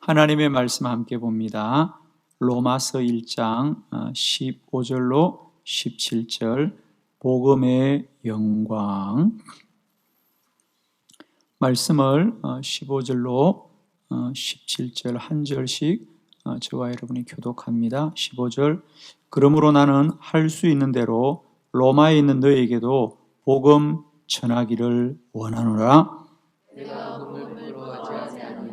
하나님의 말씀 함께 봅니다. 로마서 1장 15절로 17절 복음의 영광. 말씀을 15절로 17절 한 절씩 저와 여러분이 교독합니다. 15절, 그러므로 나는 할 수 있는 대로 로마에 있는 너에게도 복음 전하기를 원하노라. 내가 복음을 부러워하지 않으니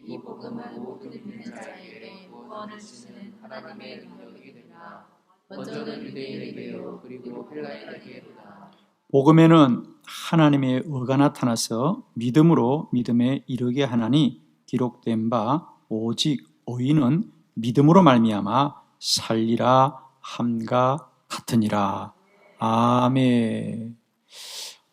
이 복음은 모든 믿는 자에게 구원을 주시는 하나님의 능력이 된다. 먼저는 유대인에게요 그리고 헬라인에게로다. 복음에는 하나님의 의가 나타나서 믿음으로 믿음에 이르게 하나니 기록된 바 오직 의인은 믿음으로 말미암아 살리라 함과 같으니라. 아멘.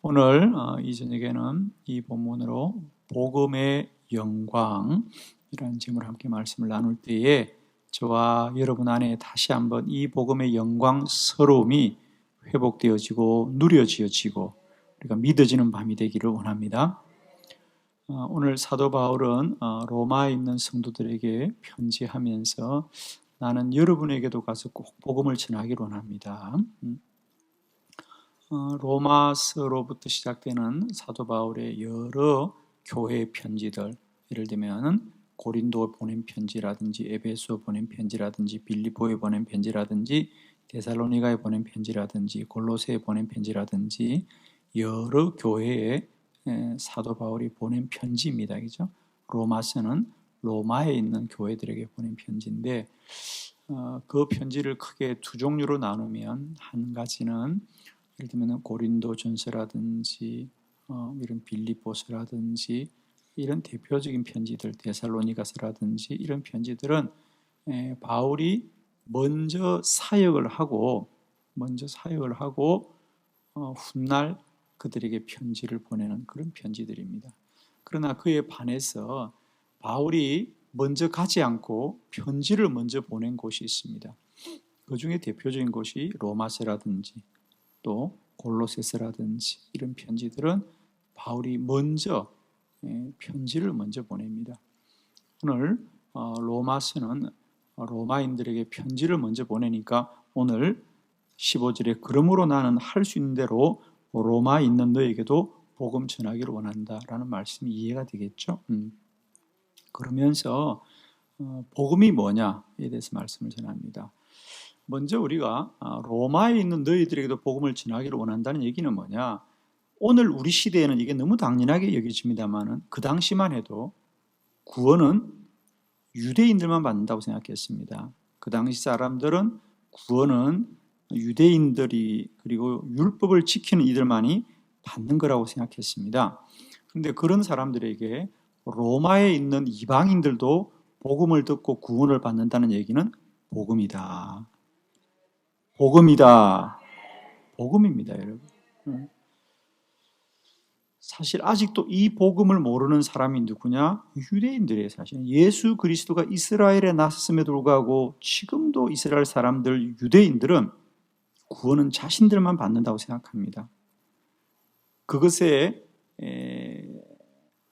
오늘 이 저녁에는 이 본문으로 복음의 영광이라는 제목으로 함께 말씀을 나눌 때에 저와 여러분 안에 다시 한번 이 복음의 영광스러움이 회복되어지고 누려지어지고 우리가 믿어지는 밤이 되기를 원합니다. 오늘 사도 바울은 로마에 있는 성도들에게 편지하면서 나는 여러분에게도 가서 꼭 복음을 전하기를 원합니다. 로마서로부터 시작되는 사도 바울의 여러 교회 편지들, 예를 들면 고린도 보낸 편지라든지 에베소 보낸 편지라든지 빌립보에 보낸 편지라든지 데살로니가에 보낸 편지라든지 골로새에 보낸 편지라든지 여러 교회에 사도 바울이 보낸 편지입니다. 그죠? 로마서는 로마에 있는 교회들에게 보낸 편지인데 그 편지를 크게 두 종류로 나누면 한 가지는 예를 들면 고린도전서라든지 이런 빌립보서라든지 이런 대표적인 편지들, 데살로니가서라든지 이런 편지들은 바울이 먼저 사역을 하고 훗날 그들에게 편지를 보내는 그런 편지들입니다. 그러나 그에 반해서 바울이 먼저 가지 않고 편지를 먼저 보낸 곳이 있습니다. 그 중에 대표적인 곳이 로마서라든지 또 골로새서라든지 이런 편지들은 바울이 먼저 편지를 먼저 보냅니다. 오늘 로마서는 로마인들에게 편지를 먼저 보내니까 오늘 15절에 그러므로 나는 할 수 있는 대로 로마에 있는 너에게도 복음 전하기를 원한다라는 말씀이 이해가 되겠죠. 그러면서 복음이 뭐냐에 대해서 말씀을 전합니다. 먼저 우리가 로마에 있는 너희들에게도 복음을 전하기를 원한다는 얘기는 뭐냐? 오늘 우리 시대에는 이게 너무 당연하게 여겨집니다만 그 당시만 해도 구원은 유대인들만 받는다고 생각했습니다. 그 당시 사람들은 구원은 유대인들이 그리고 율법을 지키는 이들만이 받는 거라고 생각했습니다. 그런데 그런 사람들에게 로마에 있는 이방인들도 복음을 듣고 구원을 받는다는 얘기는 복음이다. 복음입니다, 여러분. 사실 아직도 이 복음을 모르는 사람이 누구냐? 유대인들이에요. 사실 예수 그리스도가 이스라엘에 나섰음에도 불구하고 지금도 이스라엘 사람들, 유대인들은 구원은 자신들만 받는다고 생각합니다. 그것의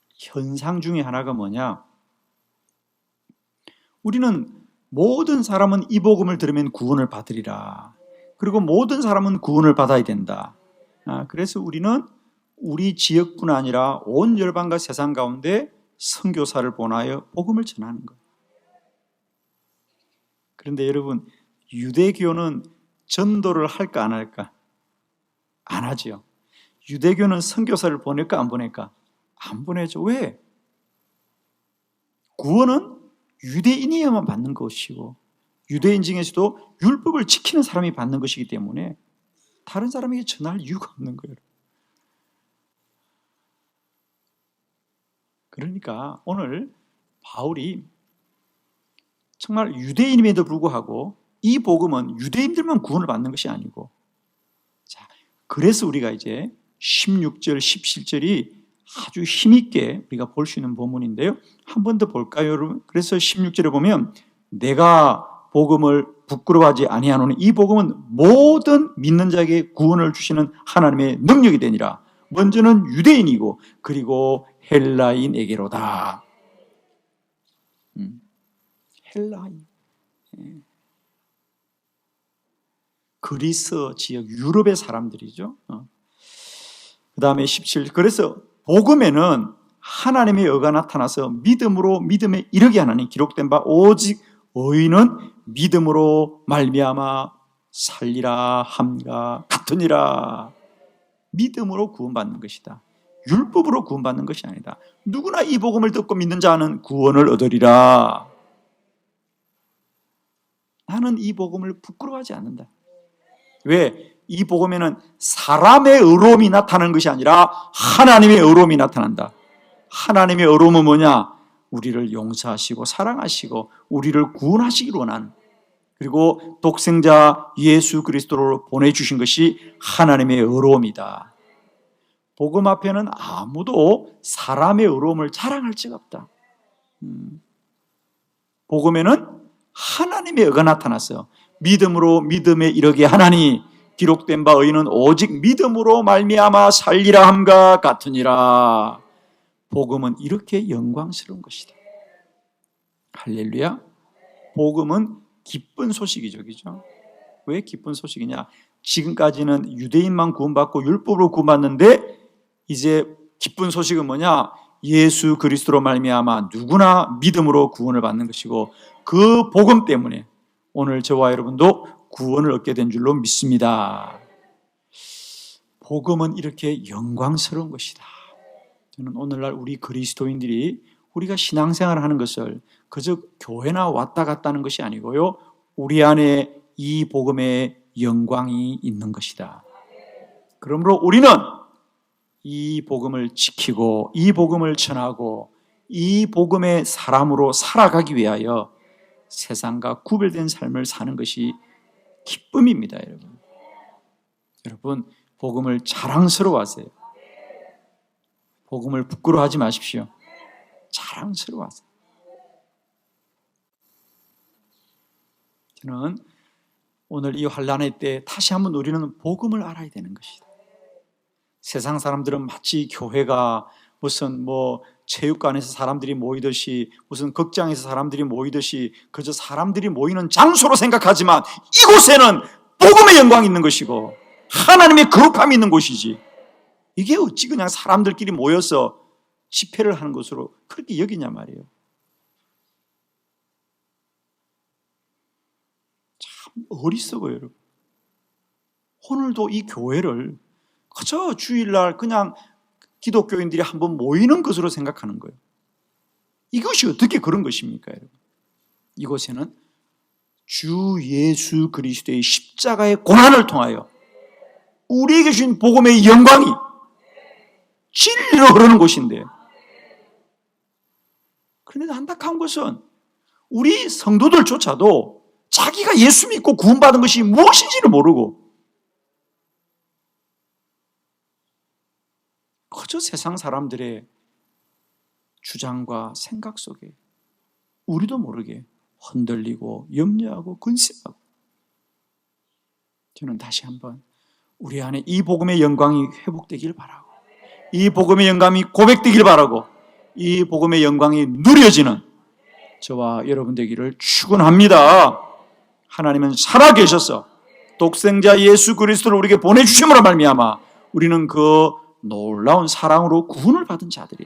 현상 중에 하나가 뭐냐? 우리는 모든 사람은 이 복음을 들으면 구원을 받으리라. 그리고 모든 사람은 구원을 받아야 된다. 그래서 우리는 우리 지역뿐 아니라 온 열방과 세상 가운데 선교사를 보내어 복음을 전하는 거예요. 그런데 여러분, 유대교는 전도를 할까 안 할까? 안 하죠. 유대교는 선교사를 보낼까 안 보낼까? 안 보내죠. 왜? 구원은 유대인이야만 받는 것이고 유대인 중에서도 율법을 지키는 사람이 받는 것이기 때문에 다른 사람에게 전할 이유가 없는 거예요. 그러니까 오늘 바울이 정말 유대인임에도 불구하고 이 복음은 유대인들만 구원을 받는 것이 아니고, 자, 그래서 우리가 이제 16절, 17절이 아주 힘있게 우리가 볼 수 있는 본문인데요. 한 번 더 볼까요, 여러분? 그래서 16절에 보면 내가 복음을 부끄러워하지 아니하노니 이 복음은 모든 믿는 자에게 구원을 주시는 하나님의 능력이 되니라. 먼저는 유대인이고 그리고 헬라인에게로다. 헬라이. 그리스 지역 유럽의 사람들이죠. 그 다음에 17. 그래서 복음에는 하나님의 의가 나타나서 믿음으로 믿음에 이르게 하나니 기록된 바 오직 의인은 믿음으로 말미암아 살리라 함과 같으니라. 믿음으로 구원받는 것이다. 율법으로 구원받는 것이 아니다. 누구나 이 복음을 듣고 믿는 자는 구원을 얻으리라. 나는 이 복음을 부끄러워하지 않는다. 왜? 이 복음에는 사람의 의로움이 나타나는 것이 아니라 하나님의 의로움이 나타난다. 하나님의 의로움은 뭐냐? 우리를 용서하시고 사랑하시고 우리를 구원하시기를 원하는, 그리고 독생자 예수 그리스도를 보내주신 것이 하나님의 의로움이다. 복음 앞에는 아무도 사람의 의로움을 자랑할 자가 없다. 복음에는 하나님의 의가 나타났어요. 믿음으로 믿음에 이르게 하나니 기록된 바 의인은 오직 믿음으로 말미암아 살리라 함과 같으니라. 복음은 이렇게 영광스러운 것이다. 할렐루야. 복음은 기쁜 소식이죠. 그죠? 왜 기쁜 소식이냐? 지금까지는 유대인만 구원받고 율법으로 구원받는데 이제 기쁜 소식은 뭐냐? 예수 그리스도로 말미암아 누구나 믿음으로 구원을 받는 것이고, 그 복음 때문에 오늘 저와 여러분도 구원을 얻게 된 줄로 믿습니다. 복음은 이렇게 영광스러운 것이다. 저는 오늘날 우리 그리스도인들이 우리가 신앙생활을 하는 것을 그저 교회나 왔다 갔다 하는 것이 아니고요, 우리 안에 이 복음의 영광이 있는 것이다. 그러므로 우리는 이 복음을 지키고 이 복음을 전하고 이 복음의 사람으로 살아가기 위하여 세상과 구별된 삶을 사는 것이 기쁨입니다. 여러분 복음을 자랑스러워하세요. 복음을 부끄러워하지 마십시오. 자랑스러워하세요. 저는 오늘 이 환난의 때 다시 한번 우리는 복음을 알아야 되는 것이다. 세상 사람들은 마치 교회가 무슨 체육관에서 사람들이 모이듯이, 무슨 극장에서 사람들이 모이듯이 그저 사람들이 모이는 장소로 생각하지만 이곳에는 복음의 영광이 있는 것이고 하나님의 거룩함이 있는 곳이지, 이게 어찌 그냥 사람들끼리 모여서 집회를 하는 것으로 그렇게 여기냐 말이에요. 참 어리석어요, 여러분. 오늘도 이 교회를 그저 주일날 그냥 기독교인들이 한번 모이는 것으로 생각하는 거예요. 이것이 어떻게 그런 것입니까, 여러분? 이곳에는 주 예수 그리스도의 십자가의 고난을 통하여 우리에게 주신 복음의 영광이 진리로 흐르는 곳인데, 그런데 안타까운 것은 우리 성도들조차도 자기가 예수 믿고 구원받은 것이 무엇인지를 모르고 그저 세상 사람들의 주장과 생각 속에 우리도 모르게 흔들리고 염려하고 근심하고, 저는 다시 한번 우리 안에 이 복음의 영광이 회복되길 바라고, 이 복음의 영광이 고백되길 바라고, 이 복음의 영광이 누려지는 저와 여러분 되기를 축원합니다. 하나님은 살아계셔서 독생자 예수 그리스도를 우리에게 보내주심으로 말미암아 우리는 그 놀라운 사랑으로 구원을 받은 자들이,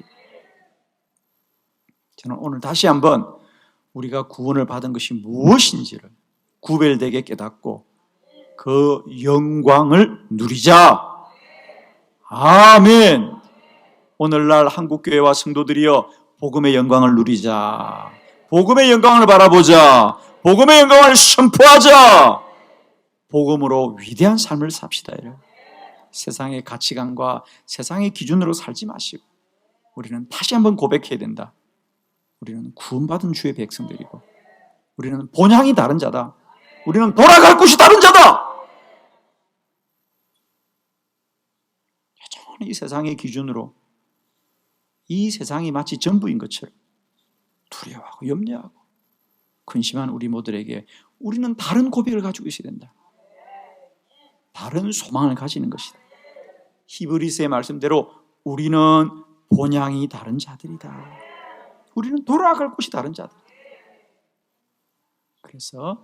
저는 오늘 다시 한번 우리가 구원을 받은 것이 무엇인지를 구별되게 깨닫고 그 영광을 누리자. 아멘. 오늘날 한국교회와 성도들이여 복음의 영광을 누리자. 복음의 영광을 바라보자. 복음의 영광을 선포하자. 복음으로 위대한 삶을 삽시다. 세상의 가치관과 세상의 기준으로 살지 마시고 우리는 다시 한번 고백해야 된다. 우리는 구원받은 주의 백성들이고 우리는 본향이 다른 자다. 우리는 돌아갈 곳이 다른 자다. 여전히 이 세상의 기준으로 이 세상이 마치 전부인 것처럼 두려워하고 염려하고 근심한 우리 모두에게 우리는 다른 고백을 가지고 있어야 된다. 다른 소망을 가지는 것이다. 히브리서의 말씀대로 우리는 본향이 다른 자들이다. 우리는 돌아갈 곳이 다른 자들. 그래서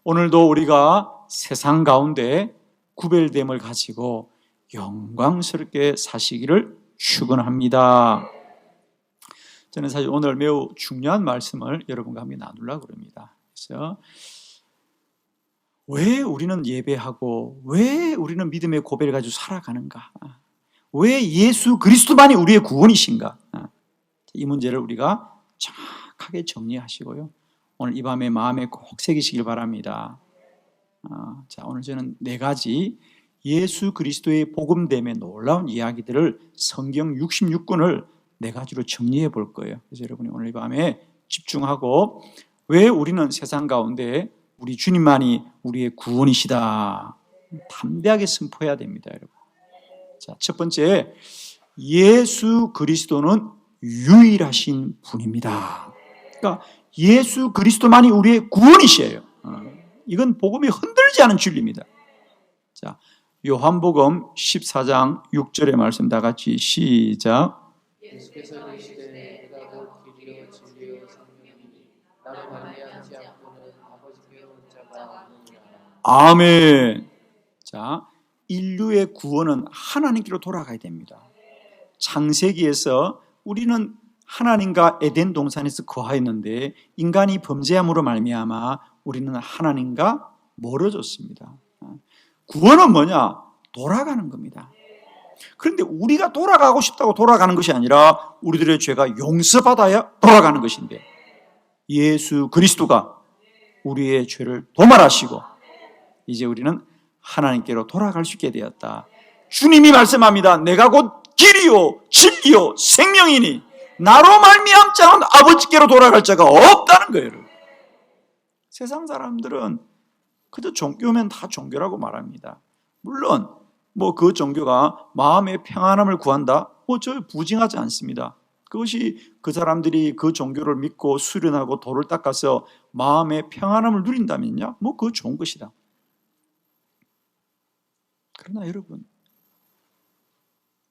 오늘도 우리가 세상 가운데 구별됨을 가지고 영광스럽게 사시기를 축원합니다. 저는 사실 오늘 매우 중요한 말씀을 여러분과 함께 나누려고 합니다. 그래서 왜 우리는 예배하고 왜 우리는 믿음의 고백을 가지고 살아가는가? 왜 예수 그리스도만이 우리의 구원이신가? 이 문제를 우리가 정확하게 정리하시고요. 오늘 이 밤에 마음에 꼭 새기시길 바랍니다. 자, 오늘 저는 4가지 예수 그리스도의 복음됨의 놀라운 이야기들을 성경 66권을 4가지로 정리해 볼 거예요. 그래서 여러분이 오늘 이 밤에 집중하고 왜 우리는 세상 가운데 우리 주님만이 우리의 구원이시다 담대하게 선포해야 됩니다, 여러분. 자, 첫 번째, 예수 그리스도는 유일하신 분입니다. 그러니까 예수 그리스도만이 우리의 구원이시에요. 이건 복음이 흔들지 않은 진리입니다. 자, 요한복음 14장 6절의 말씀 다 같이 시작. 예수께서 이르시되 내가 곧 길이요 진리요 생명이니 나로 말미암지 않고는 아버지께로 올 자가 없느니라. 아멘. 자, 인류의 구원은 하나님께로 돌아가야 됩니다. 창세기에서 우리는 하나님과 에덴 동산에서 거하였는데 인간이 범죄함으로 말미암아 우리는 하나님과 멀어졌습니다. 구원은 뭐냐? 돌아가는 겁니다. 그런데 우리가 돌아가고 싶다고 돌아가는 것이 아니라 우리들의 죄가 용서받아야 돌아가는 것인데 예수 그리스도가 우리의 죄를 도말하시고 이제 우리는 하나님께로 돌아갈 수 있게 되었다. 주님이 말씀합니다. 내가 곧 길이요 진리요 생명이니 나로 말미암지 않은 아버지께로 돌아갈 자가 없다는 거예요. 세상 사람들은 그저 종교면 다 종교라고 말합니다. 물론 그 종교가 마음의 평안함을 구한다? 저 부증하지 않습니다. 그것이 그 사람들이 그 종교를 믿고 수련하고 도를 닦아서 마음의 평안함을 누린다면요? 그거 좋은 것이다. 그러나 여러분,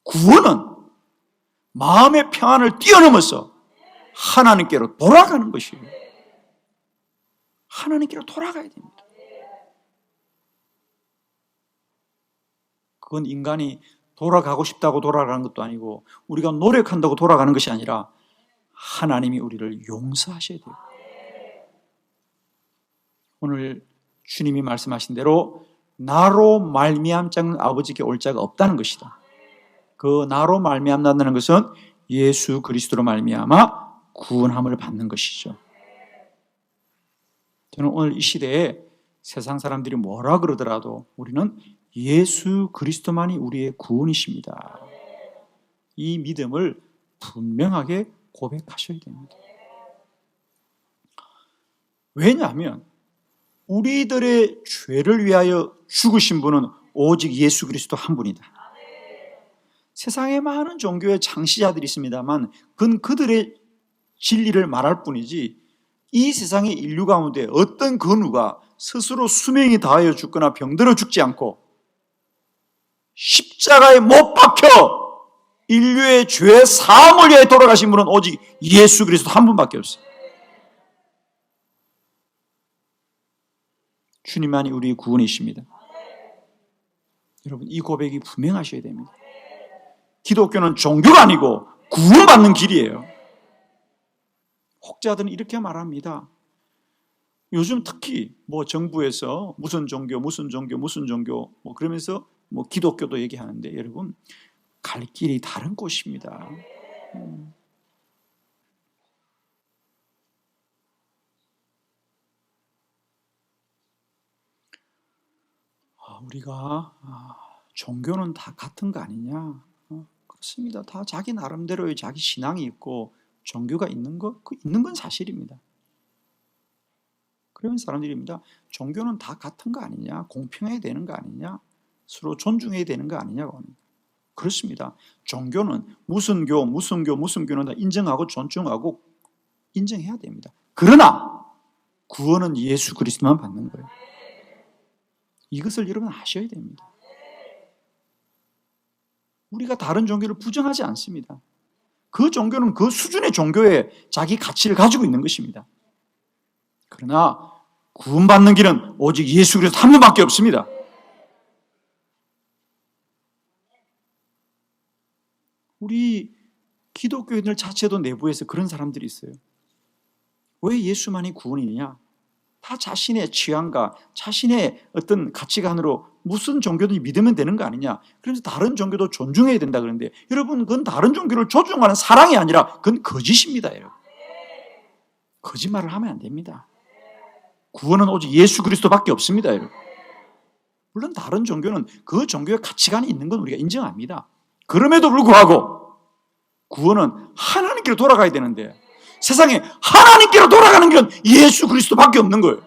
구원은 마음의 평안을 뛰어넘어서 하나님께로 돌아가는 것이에요. 하나님께로 돌아가야 됩니다. 그건 인간이 돌아가고 싶다고 돌아가는 것도 아니고 우리가 노력한다고 돌아가는 것이 아니라 하나님이 우리를 용서하셔야 돼요. 오늘 주님이 말씀하신 대로 나로 말미암지 않는 아버지께 올 자가 없다는 것이다. 그 나로 말미암는다는 것은 예수 그리스도로 말미암아 구원함을 받는 것이죠. 저는 오늘 이 시대에 세상 사람들이 뭐라 그러더라도 우리는 예수 그리스도만이 우리의 구원이십니다. 이 믿음을 분명하게 고백하셔야 됩니다. 왜냐하면 우리들의 죄를 위하여 죽으신 분은 오직 예수 그리스도 한 분이다. 세상에 많은 종교의 창시자들이 있습니다만 그건 그들의 진리를 말할 뿐이지 이 세상의 인류 가운데 어떤 그 누가 스스로 수명이 다하여 죽거나 병들어 죽지 않고 십자가에 못 박혀 인류의 죄 사함을 위해 돌아가신 분은 오직 예수 그리스도 한 분밖에 없어요. 주님만이 우리의 구원이십니다. 여러분, 이 고백이 분명하셔야 됩니다. 기독교는 종교가 아니고 구원받는 길이에요. 혹자들은 이렇게 말합니다. 요즘 특히 정부에서 무슨 종교 그러면서 기독교도 얘기하는데 여러분, 갈 길이 다른 곳입니다. 우리가 종교는 다 같은 거 아니냐? 그렇습니다. 다 자기 나름대로의 자기 신앙이 있고 종교가 있는 건 사실입니다. 그러면 사람들입니다. 종교는 다 같은 거 아니냐? 공평해야 되는 거 아니냐? 서로 존중해야 되는 거 아니냐고 하는 거예요. 그렇습니다. 종교는 무슨 교는 다 인정하고 존중하고 인정해야 됩니다. 그러나 구원은 예수 그리스도만 받는 거예요. 이것을 여러분 아셔야 됩니다. 우리가 다른 종교를 부정하지 않습니다. 그 종교는 그 수준의 종교에 자기 가치를 가지고 있는 것입니다. 그러나 구원받는 길은 오직 예수 그리스도 한 분밖에 없습니다. 우리 기독교인들 자체도 내부에서 그런 사람들이 있어요. 왜 예수만이 구원이냐? 다 자신의 취향과 자신의 어떤 가치관으로 무슨 종교든지 믿으면 되는 거 아니냐? 그래서 다른 종교도 존중해야 된다 그러는데, 여러분, 그건 다른 종교를 존중하는 사랑이 아니라 그건 거짓입니다. 여러분. 거짓말을 하면 안 됩니다. 구원은 오직 예수 그리스도밖에 없습니다. 여러분. 물론 다른 종교는 그 종교의 가치관이 있는 건 우리가 인정합니다. 그럼에도 불구하고 구원은 하나님께로 돌아가야 되는데, 세상에 하나님께로 돌아가는 길은 예수 그리스도밖에 없는 거예요.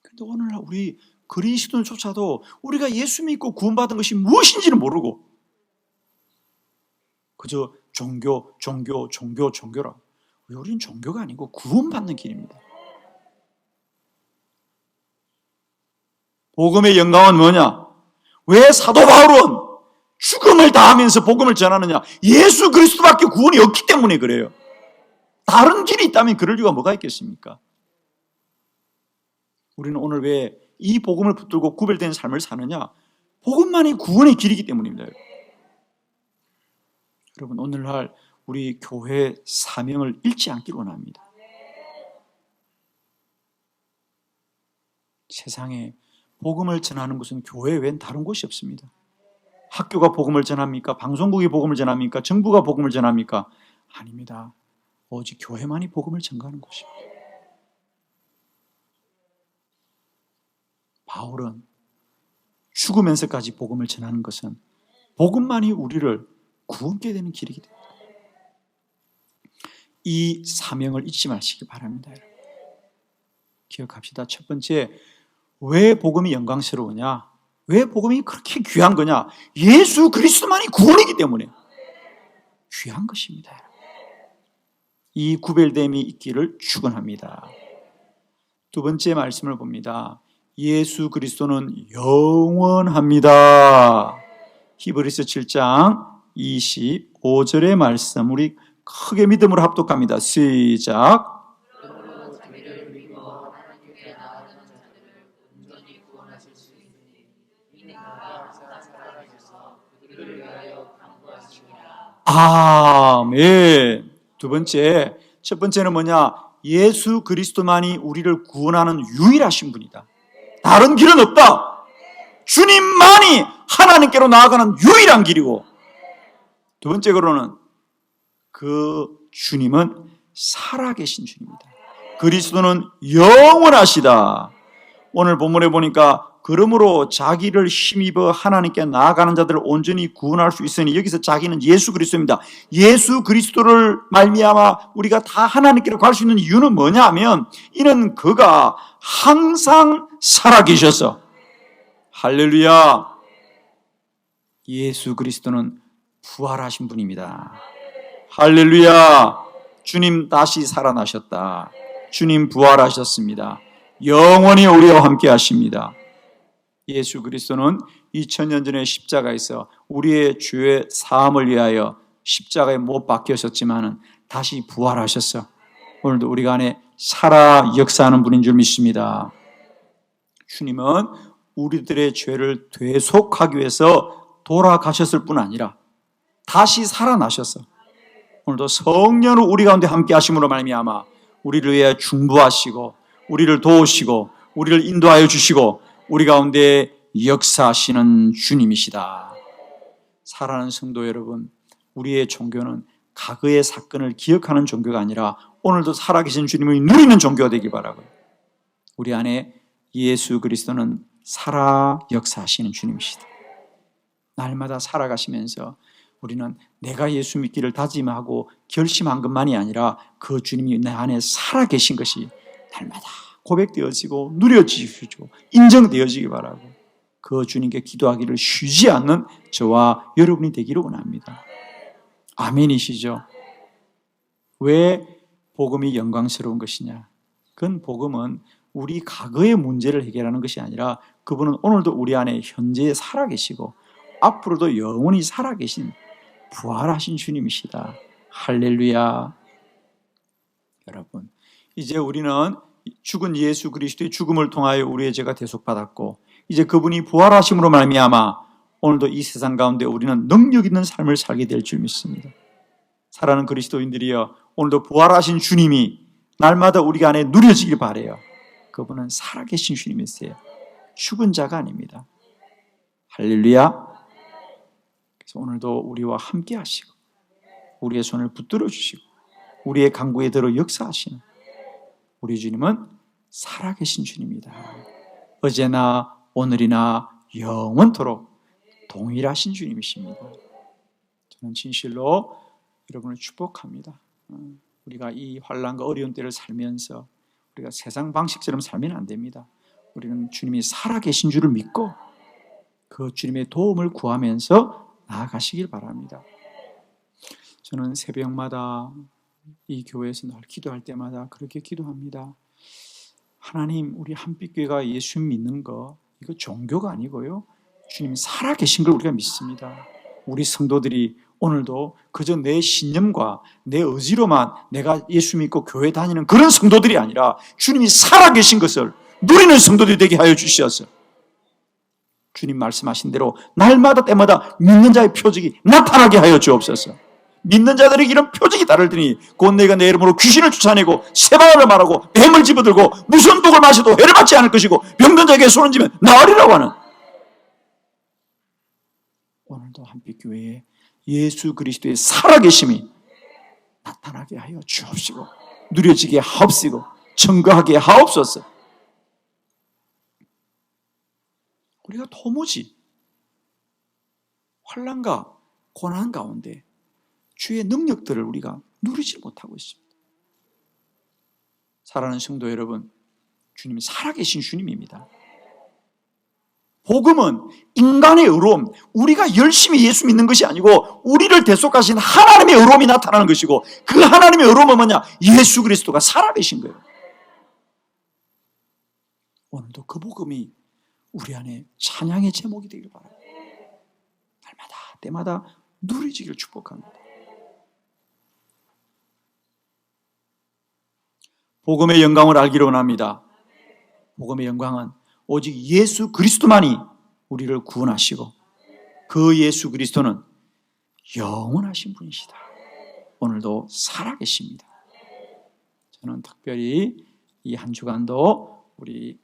그런데 오늘날 우리 그리스도인조차도 우리가 예수 믿고 구원받은 것이 무엇인지는 모르고 그저 종교라. 우리는 종교가 아니고 구원받는 길입니다. 복음의 영광은 뭐냐? 왜 사도 바울은 죽음을 다하면서 복음을 전하느냐? 예수 그리스도밖에 구원이 없기 때문에 그래요. 다른 길이 있다면 그럴 이유가 뭐가 있겠습니까? 우리는 오늘 왜 이 복음을 붙들고 구별된 삶을 사느냐? 복음만이 구원의 길이기 때문입니다. 여러분, 오늘날 우리 교회 사명을 잃지 않길 원합니다. 세상에 복음을 전하는 곳은 교회 외엔 다른 곳이 없습니다. 학교가 복음을 전합니까? 방송국이 복음을 전합니까? 정부가 복음을 전합니까? 아닙니다. 오직 교회만이 복음을 전가하는 곳입니다. 바울은 죽으면서까지 복음을 전하는 것은 복음만이 우리를 구원케 되는 길이기 때문에 이 사명을 잊지 마시기 바랍니다. 여러분. 기억합시다. 첫 번째, 왜 복음이 영광스러우냐? 왜 복음이 그렇게 귀한 거냐? 예수 그리스도만이 구원이기 때문에 귀한 것입니다. 이 구별됨이 있기를 축원합니다. 두 번째 말씀을 봅니다. 예수 그리스도는 영원합니다. 히브리서 7장 25절의 말씀, 우리 크게 믿음으로 합독합니다. 시작. 아멘. 두 번째, 첫 번째는 뭐냐? 예수 그리스도만이 우리를 구원하는 유일하신 분이다. 다른 길은 없다. 주님만이 하나님께로 나아가는 유일한 길이고, 두 번째로는 그 주님은 살아계신 주님입니다. 그리스도는 영원하시다. 오늘 본문에 보니까 그러므로 자기를 힘입어 하나님께 나아가는 자들을 온전히 구원할 수 있으니, 여기서 자기는 예수 그리스도입니다. 예수 그리스도를 말미암아 우리가 다 하나님께로 갈 수 있는 이유는 뭐냐 하면, 이는 그가 항상 살아계셔서. 할렐루야. 예수 그리스도는 부활하신 분입니다. 할렐루야. 주님 다시 살아나셨다. 주님 부활하셨습니다. 영원히 우리와 함께 하십니다. 예수 그리스도는 2000년 전에 십자가에서 우리의 죄의 사함을 위하여 십자가에 못 박히셨지만 다시 부활하셨어. 오늘도 우리가 안에 살아 역사하는 분인 줄 믿습니다. 주님은 우리들의 죄를 되속하기 위해서 돌아가셨을 뿐 아니라 다시 살아나셨어. 오늘도 성령으로 우리 가운데 함께 하심으로 말미암아 우리를 위해 중보하시고 우리를 도우시고 우리를 인도하여 주시고 우리 가운데 역사하시는 주님이시다. 사랑하는 성도 여러분, 우리의 종교는 과거의 사건을 기억하는 종교가 아니라 오늘도 살아계신 주님을 누리는 종교가 되길 바라고요. 우리 안에 예수 그리스도는 살아 역사하시는 주님이시다. 날마다 살아가시면서 우리는 내가 예수 믿기를 다짐하고 결심한 것만이 아니라 그 주님이 내 안에 살아계신 것이 날마다 고백되어지고 누려지고 인정되어지기 바라고, 그 주님께 기도하기를 쉬지 않는 저와 여러분이 되기를 원합니다. 아멘이시죠? 왜 복음이 영광스러운 것이냐? 그건 복음은 우리 과거의 문제를 해결하는 것이 아니라 그분은 오늘도 우리 안에 현재 살아계시고 앞으로도 영원히 살아계신 부활하신 주님이시다. 할렐루야. 여러분, 이제 우리는 죽은 예수 그리스도의 죽음을 통하여 우리의 죄가 대속받았고, 이제 그분이 부활하심으로 말미암아 오늘도 이 세상 가운데 우리는 능력 있는 삶을 살게 될 줄 믿습니다. 사랑하는 그리스도인들이여, 오늘도 부활하신 주님이 날마다 우리 안에 누려지길 바라요. 그분은 살아계신 주님이세요. 죽은 자가 아닙니다. 할렐루야. 그래서 오늘도 우리와 함께 하시고 우리의 손을 붙들어 주시고 우리의 강구에 들어 역사하시는 우리 주님은 살아계신 주님이다. 어제나 오늘이나 영원토록 동일하신 주님이십니다. 저는 진실로 여러분을 축복합니다. 우리가 이 환난과 어려운 때를 살면서 우리가 세상 방식처럼 살면 안 됩니다. 우리는 주님이 살아계신 줄을 믿고 그 주님의 도움을 구하면서 나아가시길 바랍니다. 저는 새벽마다 이 교회에서 늘 기도할 때마다 그렇게 기도합니다. 하나님, 우리 한빛교회가 예수 믿는 거 이거 종교가 아니고요, 주님 살아계신 걸 우리가 믿습니다. 우리 성도들이 오늘도 그저 내 신념과 내 의지로만 내가 예수 믿고 교회 다니는 그런 성도들이 아니라 주님이 살아계신 것을 누리는 성도들이 되게 하여 주시옵소서. 주님 말씀하신 대로 날마다 때마다 믿는 자의 표적이 나타나게 하여 주옵소서. 믿는 자들에게 이런 표적이 따르더니 곧 내가 내 이름으로 귀신을 쫓아내고 세바를 말하고 뱀을 집어들고 무슨 독을 마셔도 해를 받지 않을 것이고 병든 자에게 손을 쥐면 나으리라고 하는, 오늘도 한빛교회에 예수 그리스도의 살아계심이 나타나게 하여 주옵시고 누려지게 하옵시고 증거하게 하옵소서. 우리가 도무지 환난과 고난 가운데 주의 능력들을 우리가 누리지 못하고 있습니다. 사랑하는 성도 여러분, 주님이 살아계신 주님입니다. 복음은 인간의 의로움, 우리가 열심히 예수 믿는 것이 아니고 우리를 대속하신 하나님의 의로움이 나타나는 것이고, 그 하나님의 의로움은 뭐냐? 예수 그리스도가 살아계신 거예요. 오늘도 그 복음이 우리 안에 찬양의 제목이 되길 바랍니다. 날마다 때마다 누리지기를 축복합니다. 복음의 영광을 알기를 원합니다. 복음의 영광은 오직 예수 그리스도만이 우리를 구원하시고 그 예수 그리스도는 영원하신 분이시다. 오늘도 살아계십니다. 저는 특별히 이 한 주간도 우리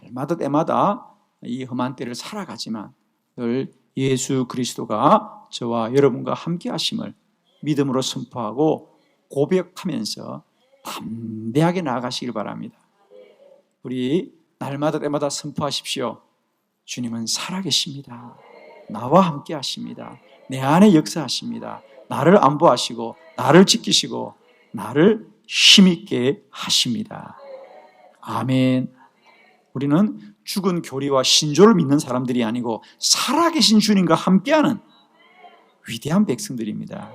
날마다 때마다 이 험한 때를 살아가지만 늘 예수 그리스도가 저와 여러분과 함께 하심을 믿음으로 선포하고 고백하면서 담대하게 나아가시길 바랍니다. 우리 날마다 때마다 선포하십시오. 주님은 살아계십니다. 나와 함께 하십니다. 내 안에 역사하십니다. 나를 안보하시고 나를 지키시고 나를 힘있게 하십니다. 아멘. 우리는 죽은 교리와 신조를 믿는 사람들이 아니고 살아계신 주님과 함께하는 위대한 백성들입니다.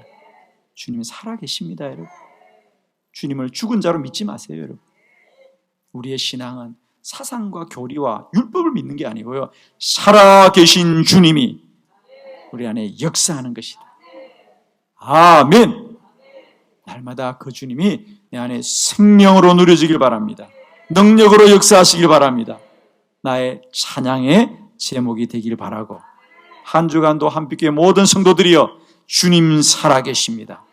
주님은 살아계십니다, 여러분. 주님을 죽은 자로 믿지 마세요, 여러분. 우리의 신앙은 사상과 교리와 율법을 믿는 게 아니고요, 살아계신 주님이 우리 안에 역사하는 것이다. 아멘. 날마다 그 주님이 내 안에 생명으로 누려지길 바랍니다. 능력으로 역사하시길 바랍니다. 나의 찬양의 제목이 되길 바라고, 한 주간도 한빛교회 모든 성도들이여 주님 살아계십니다.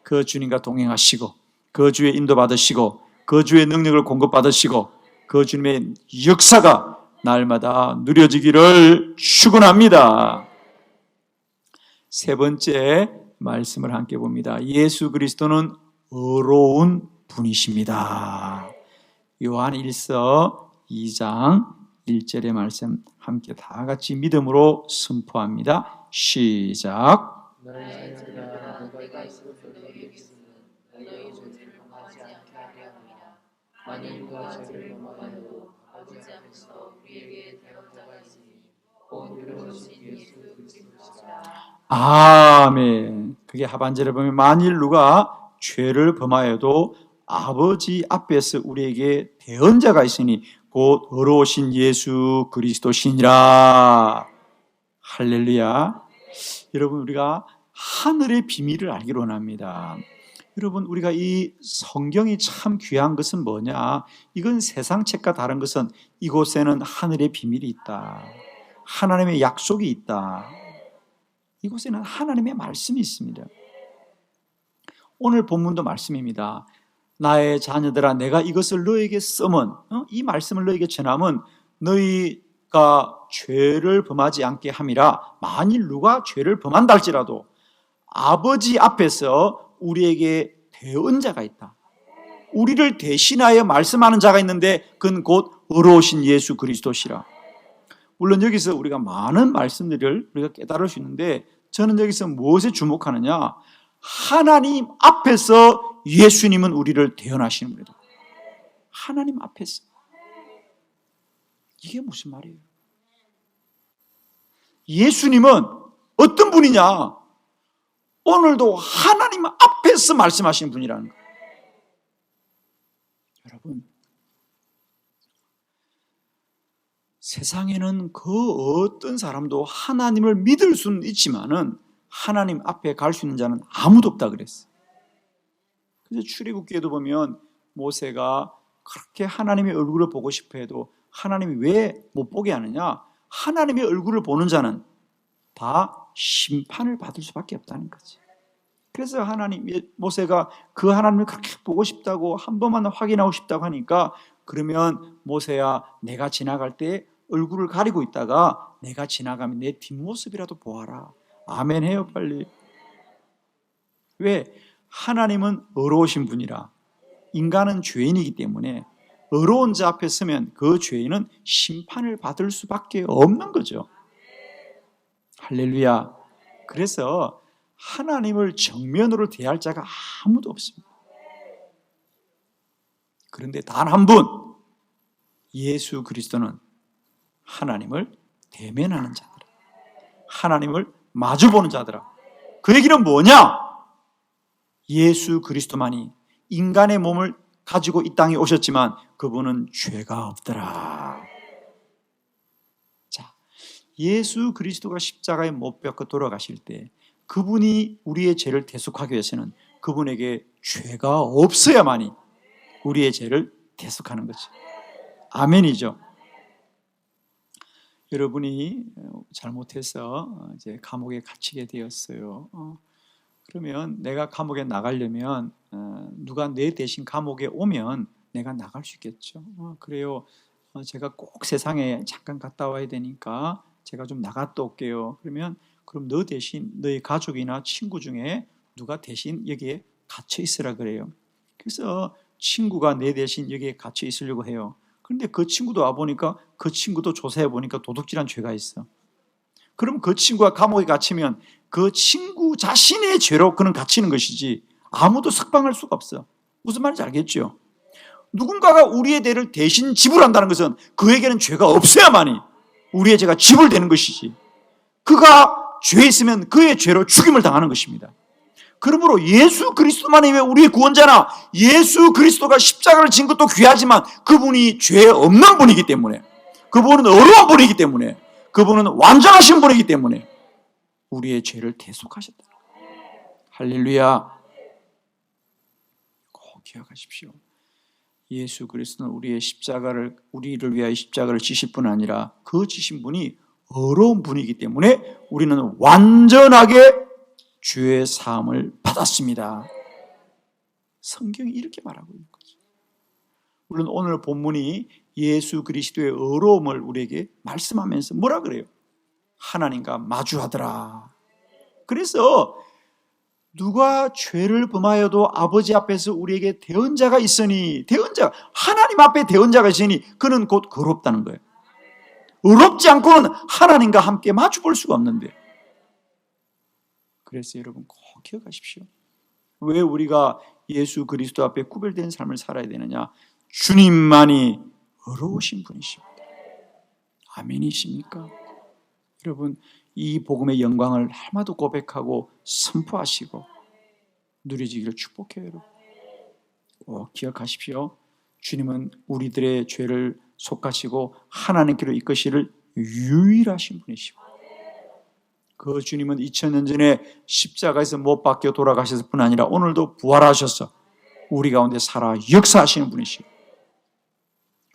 그 주님과 동행하시고 그 주의 인도받으시고 그 주의 능력을 공급받으시고 그 주님의 역사가 날마다 누려지기를 축원합니다. 세 번째 말씀을 함께 봅니다. 예수 그리스도는 의로운 분이십니다. 요한 1서 2장 1절의 말씀 함께 다 같이 믿음으로 선포합니다. 시작. 너희가 너희가 있을 너희에게 있으면 너희의 죄를 범하지 않게 하려 함이라. 만일 누가 죄를 범하여도 아버지 앞에서 우리에게 대언자가 있으니 곧 의로우신 예수 그리스도시라. 아멘. 그게 하반절에 보면 만일 누가 죄를 범하여도 아버지 앞에서 우리에게 대언자가 있으니 곧 의로우신 예수 그리스도시니라. 할렐루야. 여러분, 우리가 하늘의 비밀을 알기로 원합니다. 여러분, 우리가 이 성경이 참 귀한 것은 뭐냐? 이건 세상 책과 다른 것은 이곳에는 하늘의 비밀이 있다. 하나님의 약속이 있다. 이곳에는 하나님의 말씀이 있습니다. 오늘 본문도 말씀입니다. 나의 자녀들아, 내가 이것을 너에게 써면, 이 말씀을 너에게 전하면 너희가 죄를 범하지 않게 함이라. 만일 누가 죄를 범한다 할지라도 아버지 앞에서 우리에게 대언자가 있다. 우리를 대신하여 말씀하는 자가 있는데 그건 곧 의로우신 예수 그리스도시라. 물론 여기서 우리가 많은 말씀들을 우리가 깨달을 수 있는데 저는 여기서 무엇에 주목하느냐? 하나님 앞에서 예수님은 우리를 대언하시는 분이다. 하나님 앞에서. 이게 무슨 말이에요? 예수님은 어떤 분이냐? 오늘도 하나님 앞에서 말씀하시는 분이라는 거예요. 여러분, 세상에는 그 어떤 사람도 하나님을 믿을 수는 있지만은 하나님 앞에 갈 수 있는 자는 아무도 없다 그랬어요. 그래서 출애굽기에도 보면 모세가 그렇게 하나님의 얼굴을 보고 싶어 해도 하나님이 왜 못 보게 하느냐? 하나님의 얼굴을 보는 자는 다 심판을 받을 수밖에 없다는 거지. 그래서 모세가 그 하나님을 그렇게 보고 싶다고 한 번만 확인하고 싶다고 하니까 그러면 모세야, 내가 지나갈 때 얼굴을 가리고 있다가 내가 지나가면 내 뒷모습이라도 보아라. 아멘 해요, 빨리. 왜? 하나님은 의로우신 분이라. 인간은 죄인이기 때문에 의로운 자 앞에 서면 그 죄인은 심판을 받을 수밖에 없는 거죠. 할렐루야. 그래서 하나님을 정면으로 대할 자가 아무도 없습니다. 그런데 단 한 분, 예수 그리스도는 하나님을 대면하는 자들아, 하나님을 마주보는 자들아. 그 얘기는 뭐냐? 예수 그리스도만이 인간의 몸을 가지고 이 땅에 오셨지만 그분은 죄가 없더라. 자, 예수 그리스도가 십자가에 못 박혀 돌아가실 때 그분이 우리의 죄를 대속하기 위해서는 그분에게 죄가 없어야만이 우리의 죄를 대속하는 거죠. 아멘이죠. 여러분이 잘못해서 이제 감옥에 갇히게 되었어요. 그러면 내가 감옥에 나가려면 누가 내 대신 감옥에 오면 내가 나갈 수 있겠죠. 그래요. 제가 꼭 세상에 잠깐 갔다 와야 되니까 제가 좀 나갔다 올게요. 그러면 그럼 너 대신 너의 가족이나 친구 중에 누가 대신 여기에 갇혀 있으라 그래요. 그래서 친구가 내 대신 여기에 갇혀 있으려고 해요. 그런데 그 친구도 와보니까 그 친구도 조사해보니까 도둑질한 죄가 있어. 그럼 그 친구가 감옥에 갇히면 그 친구 자신의 죄로 그는 갇히는 것이지 아무도 석방할 수가 없어. 무슨 말인지 알겠죠? 누군가가 우리의 죄를 대신 지불한다는 것은 그에게는 죄가 없어야만이 우리의 죄가 지불되는 것이지, 그가 죄에 있으면 그의 죄로 죽임을 당하는 것입니다. 그러므로 예수 그리스도만이 왜 우리의 구원자나, 예수 그리스도가 십자가를 진 것도 귀하지만 그분이 죄 없는 분이기 때문에, 그분은 어려운 분이기 때문에, 그분은 완전하신 분이기 때문에 우리의 죄를 대속하셨다. 할렐루야. 꼭 기억하십시오. 예수 그리스도는 우리를 위하여 십자가를 지실 뿐 아니라 그 지신 분이 어려운 분이기 때문에 우리는 완전하게 죄의 사함을 받았습니다. 성경이 이렇게 말하고 있는 거죠. 물론 오늘 본문이 예수 그리스도의 어려움을 우리에게 말씀하면서 뭐라 그래요? 하나님과 마주하더라. 그래서 누가 죄를 범하여도 아버지 앞에서 우리에게 대언자가 있으니, 하나님 앞에 대언자가 있으니 그는 곧 거롭다는 거예요. 의롭지 않고는 하나님과 함께 마주 볼 수가 없는데. 그래서 여러분 꼭 기억하십시오. 왜 우리가 예수 그리스도 앞에 구별된 삶을 살아야 되느냐? 주님만이 의로우신 분이십니다. 아멘이십니까? 여러분, 이 복음의 영광을 날마다 고백하고 선포하시고 누리지기를 축복해요. 여러분, 꼭 기억하십시오. 주님은 우리들의 죄를 속하시고 하나님께로 이끄시를 유일하신 분이시고, 그 주님은 2000년 전에 십자가에서 못 박혀 돌아가셨을 뿐 아니라 오늘도 부활하셔서 우리 가운데 살아 역사하시는 분이시고,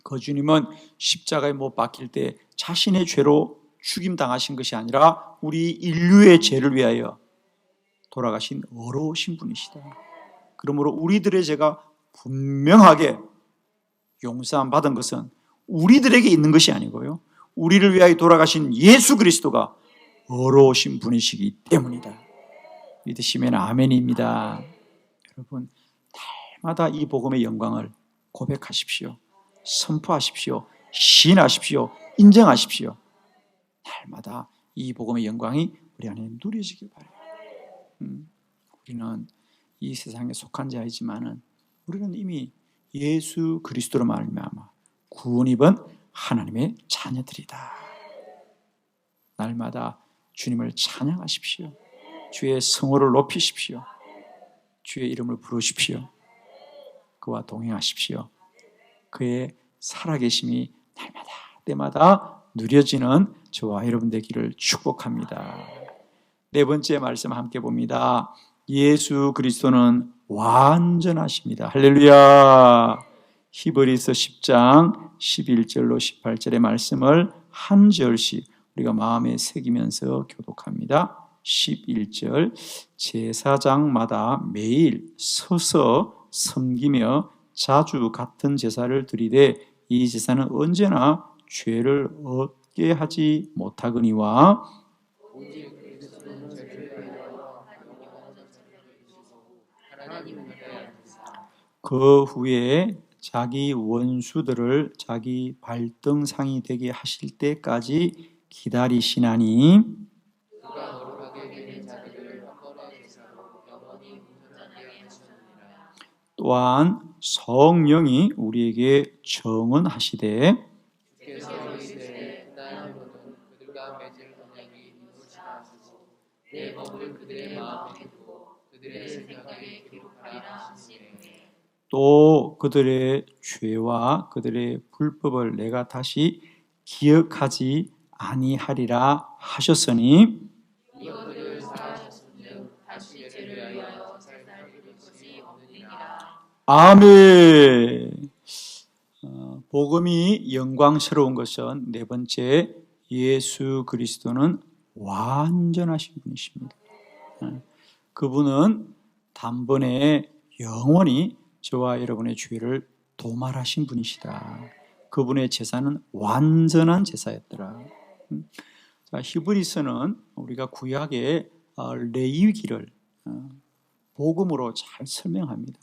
그 주님은 십자가에 못 박힐 때 자신의 죄로 죽임당하신 것이 아니라 우리 인류의 죄를 위하여 돌아가신 어려우신 분이시다. 그러므로 우리들의 죄가 분명하게 용서함 받은 것은 우리들에게 있는 것이 아니고요, 우리를 위하여 돌아가신 예수 그리스도가 어려우신 분이시기 때문이다. 믿으시면 아멘입니다. 여러분, 날마다 이 복음의 영광을 고백하십시오. 선포하십시오. 시인하십시오. 인정하십시오. 날마다 이 복음의 영광이 우리 안에 누려지길 바라요. 우리는 이 세상에 속한 자이지만은 우리는 이미 예수 그리스도로 말미암아 구원 입은 하나님의 자녀들이다. 날마다 주님을 찬양하십시오. 주의 성호를 높이십시오. 주의 이름을 부르십시오. 그와 동행하십시오. 그의 살아계심이 날마다 때마다 누려지는 저와 여러분 되기를 축복합니다. 네 번째 말씀 함께 봅니다. 예수 그리스도는 완전하십니다. 할렐루야. 히브리서 10장 11절로 18절의 말씀을 한 절씩 우리가 마음에 새기면서 교독합니다. 11절, 제사장마다 매일 서서 섬기며 자주 같은 제사를 드리되 이 제사는 언제나 죄를 얻게 하지 못하거니와 오직 그리스도는 죄를 위하여 영원한 자를 이루시고 하나님을 위하여 그 후에 자기 원수들을 자기 발등상이 되게 하실 때까지 기다리시나니 그가 거룩하게 되는 자들을 한 번의 제사로 영원히 온전하게 하시느니라. 또한 성령이 우리에게 정언하시되 주께서 이르시되 나는 그들과 맺을 언약이 이것이라 하시고 내 법을 그들의 마음에 두고 그들의 생각에 기록하리라 하시니라. 또 그들의 죄와 그들의 불법을 내가 다시 기억하지 아니하리라 하셨으니 이어 그들 사하셨은즉 다시 죄를 위하여 제사를 드릴 것이 없느니라. 아멘. 복음이 영광스러운 것은 네 번째, 예수 그리스도는 완전하신 분이십니다. 그분은 단번에 영원히 저와 여러분의 죄를 도말하신 분이시다. 그분의 제사는 완전한 제사였더라. 자, 히브리서는 우리가 구약의 레위기를 복음으로 잘 설명합니다.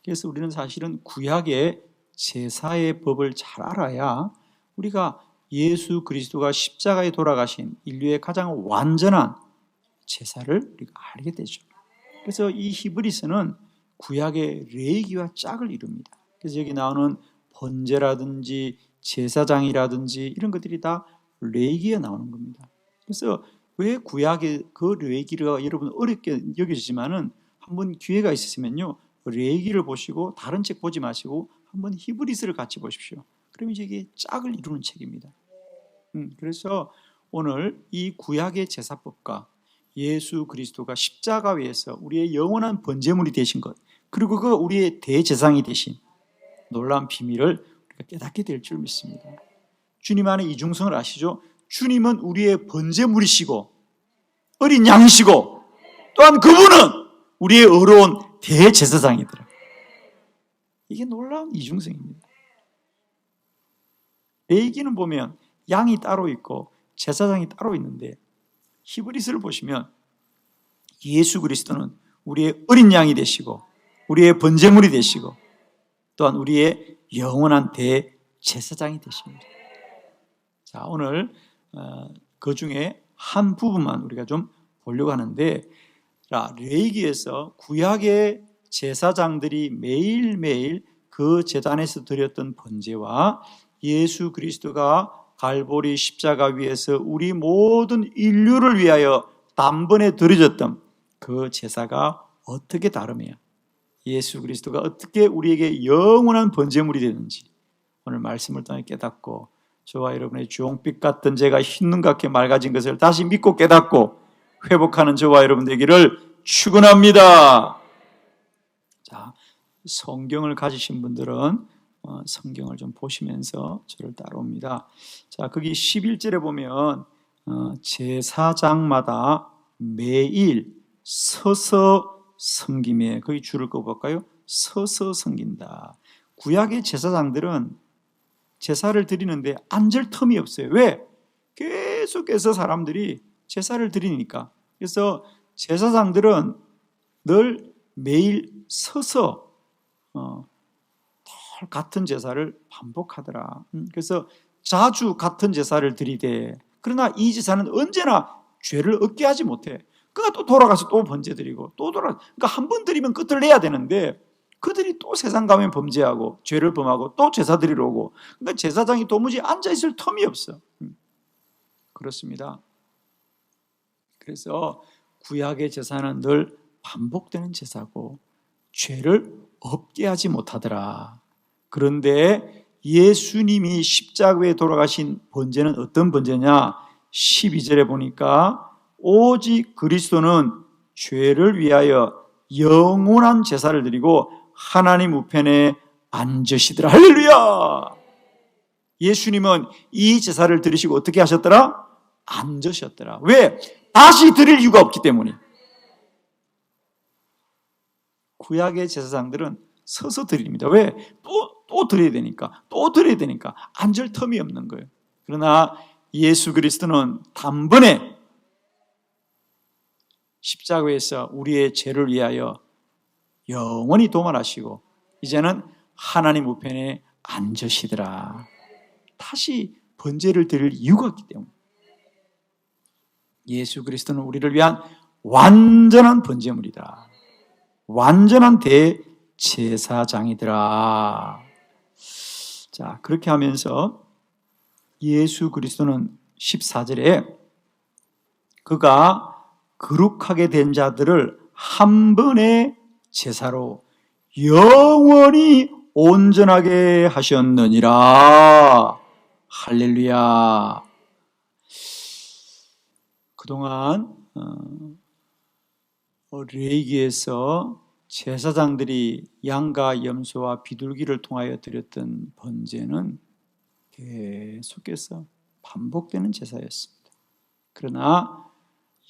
그래서 우리는 사실은 구약의 제사의 법을 잘 알아야 우리가 예수 그리스도가 십자가에 돌아가신 인류의 가장 완전한 제사를 우리가 알게 되죠. 그래서 이 히브리서는 구약의 레위기와 짝을 이룹니다. 그래서 여기 나오는 번제라든지 제사장이라든지 이런 것들이 다 레위기에 나오는 겁니다. 그래서 왜 구약의 그 레위기가 여러분 어렵게 여겨지지만은 한번 기회가 있으시면요, 레위기를 보시고 다른 책 보지 마시고 한번 히브리서를 같이 보십시오. 그러면 이제 이게 짝을 이루는 책입니다. 그래서 오늘 이 구약의 제사법과 예수 그리스도가 십자가 위에서 우리의 영원한 번제물이 되신 것, 그리고 그 우리의 대제사장이 되신 놀라운 비밀을 우리가 깨닫게 될 줄 믿습니다. 주님 안에 이중성을 아시죠? 주님은 우리의 번제물이시고 어린 양이시고 또한 그분은 우리의 어려운 대제사장이더라. 이게 놀라운 이중성입니다. 레위기는 보면 양이 따로 있고 제사장이 따로 있는데 히브리서를 보시면 예수 그리스도는 우리의 어린 양이 되시고 우리의 번제물이 되시고 또한 우리의 영원한 대제사장이 되십니다. 자, 오늘 그 중에 한 부분만 우리가 좀 보려고 하는데, 자, 레위기에서 구약의 제사장들이 매일매일 그 제단에서 드렸던 번제와 예수 그리스도가 갈보리 십자가 위에서 우리 모든 인류를 위하여 단번에 드려졌던 그 제사가 어떻게 다르며 예수 그리스도가 어떻게 우리에게 영원한 번제물이 되는지 오늘 말씀을 통해 깨닫고 저와 여러분의 주홍빛 같던 죄가 흰눈 같게 맑아진 것을 다시 믿고 깨닫고 회복하는 저와 여러분 되기를 축원합니다. 자, 성경을 가지신 분들은 성경을 좀 보시면서 저를 따라옵니다. 자, 거기 11절에 보면 제사장마다 매일 서서 섬김에, 거기 줄을 꺼볼까요? 서서 섬긴다. 구약의 제사장들은 제사를 드리는데 앉을 틈이 없어요. 왜? 계속해서 사람들이 제사를 드리니까. 그래서 제사장들은 늘 매일 서서 같은 제사를 반복하더라. 그래서 자주 같은 제사를 드리되, 그러나 이 제사는 언제나 죄를 얻게 하지 못해. 그러니까 또 돌아가서 또 번제 드리고 또 그러니까 한 번 드리면 끝을 내야 되는데 그들이 또 세상 가면 범죄하고 죄를 범하고 또 제사 드리러 오고, 그러니까 제사장이 도무지 앉아있을 틈이 없어. 그렇습니다. 그래서 구약의 제사는 늘 반복되는 제사고 죄를 없게 하지 못하더라. 그런데 예수님이 십자가에 돌아가신 번제는 어떤 번제냐? 12절에 보니까 오직 그리스도는 죄를 위하여 영원한 제사를 드리고 하나님 우편에 앉으시더라. 할렐루야! 예수님은 이 제사를 드리시고 어떻게 하셨더라? 앉으셨더라. 왜? 다시 드릴 이유가 없기 때문에. 구약의 제사장들은 서서 드립니다. 왜? 또 드려야 되니까. 또 드려야 되니까. 앉을 틈이 없는 거예요. 그러나 예수 그리스도는 단번에 십자가에서 우리의 죄를 위하여 영원히 도말하시고 이제는 하나님 우편에 앉으시더라. 다시 번제를 드릴 이유가 없기 때문에. 예수 그리스도는 우리를 위한 완전한 번제물이다. 완전한 대제사장이더라. 자, 그렇게 하면서 예수 그리스도는 14절에 그가 거룩하게 된 자들을 한 번의 제사로 영원히 온전하게 하셨느니라. 할렐루야. 그동안 레위기에서 제사장들이 양과 염소와 비둘기를 통하여 드렸던 번제는 계속해서 반복되는 제사였습니다. 그러나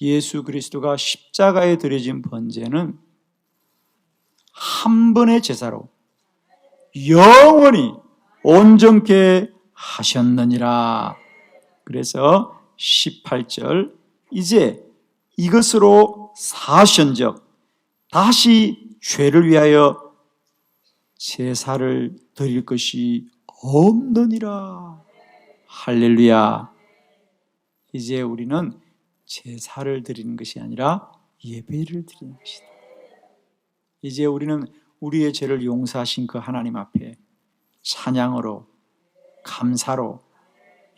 예수 그리스도가 십자가에 드려진 번제는 한 번의 제사로 영원히 온전케 하셨느니라. 그래서 18절 이제 이것으로 사션적 다시 죄를 위하여 제사를 드릴 것이 없느니라. 할렐루야. 이제 우리는 제사를 드리는 것이 아니라 예배를 드리는 것이다. 이제 우리는 우리의 죄를 용서하신 그 하나님 앞에 찬양으로 감사로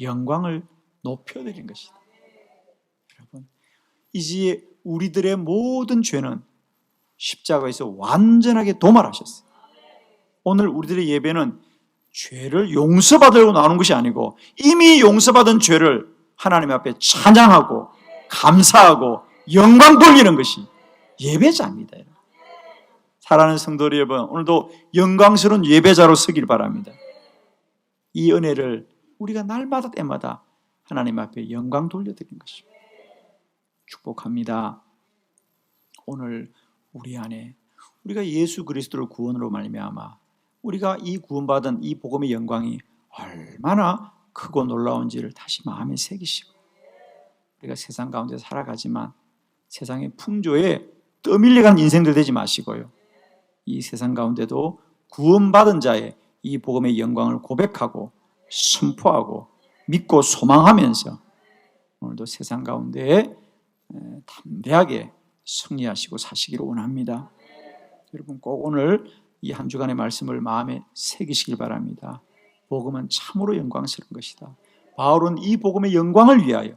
영광을 높여드린 것이다. 여러분, 이제 우리들의 모든 죄는 십자가에서 완전하게 도말하셨어요. 오늘 우리들의 예배는 죄를 용서받으려고 나오는 것이 아니고 이미 용서받은 죄를 하나님 앞에 찬양하고 감사하고 영광 돌리는 것이 예배자입니다. 사랑하는 성도 여러분, 오늘도 영광스러운 예배자로 서길 바랍니다. 이 은혜를 우리가 날마다 때마다 하나님 앞에 영광 돌려드리는 것입니다. 축복합니다. 오늘 우리 안에 우리가 예수 그리스도를 구원으로 말미암아 우리가 이 구원받은 이 복음의 영광이 얼마나 크고 놀라운지를 다시 마음에 새기시고, 우리가 세상 가운데 살아가지만 세상의 풍조에 떠밀려가는 인생들 되지 마시고요, 이 세상 가운데도 구원받은 자의 이 복음의 영광을 고백하고 선포하고 믿고 소망하면서 오늘도 세상 가운데 담대하게 승리하시고 사시기를 원합니다. 여러분 꼭 오늘 이 한 주간의 말씀을 마음에 새기시길 바랍니다. 복음은 참으로 영광스러운 것이다. 바울은 이 복음의 영광을 위하여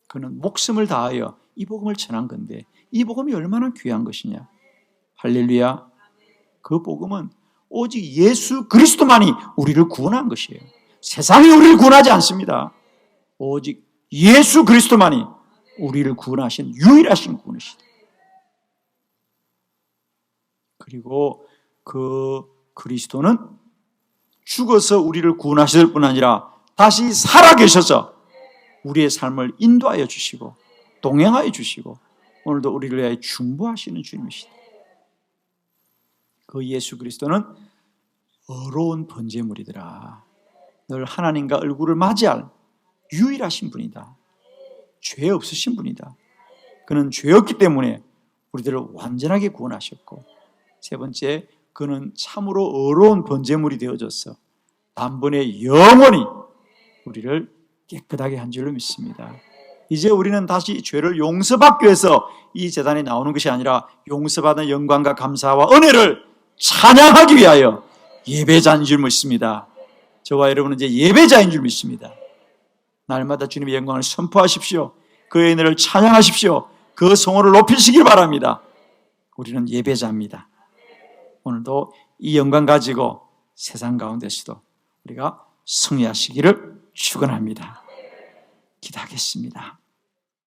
그는 목숨을 다하여 이 복음을 전한 건데 이 복음이 얼마나 귀한 것이냐. 할렐루야. 그 복음은 오직 예수 그리스도만이 우리를 구원한 것이에요. 세상이 우리를 구원하지 않습니다. 오직 예수 그리스도만이 우리를 구원하신 유일하신 구원이시다. 그리고 그 그리스도는 죽어서 우리를 구원하실 뿐 아니라 다시 살아계셔서 우리의 삶을 인도하여 주시고 동행하여 주시고 오늘도 우리를 위하여 중보하시는 주님이시다. 그 예수 그리스도는 어려운 번제물이더라. 늘 하나님과 얼굴을 맞이할 유일하신 분이다. 죄 없으신 분이다. 그는 죄 없기 때문에 우리들을 완전하게 구원하셨고, 세 번째, 그는 참으로 어려운 번제물이 되어져서 단번에 영원히 우리를 깨끗하게 한 줄로 믿습니다. 이제 우리는 다시 죄를 용서받기 위해서 이 제단에 나오는 것이 아니라 용서받은 영광과 감사와 은혜를 찬양하기 위하여 예배자인 줄 믿습니다. 저와 여러분은 이제 예배자인 줄 믿습니다. 날마다 주님의 영광을 선포하십시오. 그의 은혜를 찬양하십시오. 그 성호를 높이시길 바랍니다. 우리는 예배자입니다. 오늘도 이 영광 가지고 세상 가운데서도 우리가 승리하시기를 축원합니다. 기도하겠습니다.